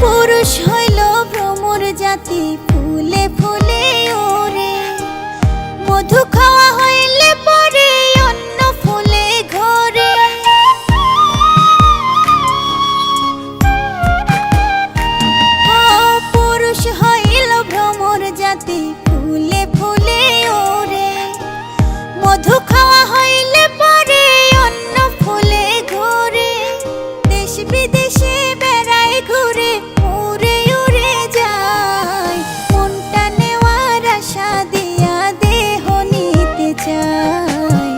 পুরুষ হইল ভ্রমর জাতি, ফুলে ফুলে ওরে, মধু খাওয়া হইলে পরে অন্য ফুলে ঘরে। পুরুষ হইল ভ্রমর জাতি, ফুলে ফুলে ওরে, মধু খাওয়া হইলে পরে অন্য ফুলে ঘরে। দেশ বিদেশে বেড়ায় ঘুরে, উড়ে উড়ে যায়, মনটা নেওয়ার আশা দিয়া দেহ নিতে চায়,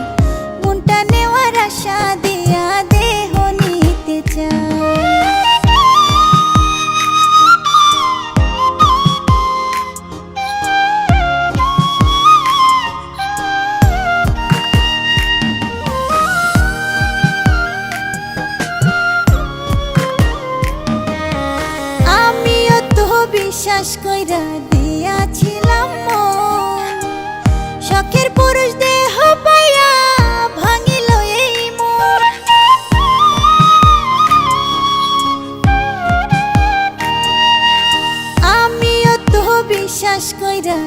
মনটা নেওয়ার আশা দিয়া দেহ নিতে চায়। বিশ্বাস কইরা দিয়াছিলাম মন, শখের পুরুষ দেহ পাইয়া ভাঙিল এই মন। আমিও তো বিশ্বাস কইরা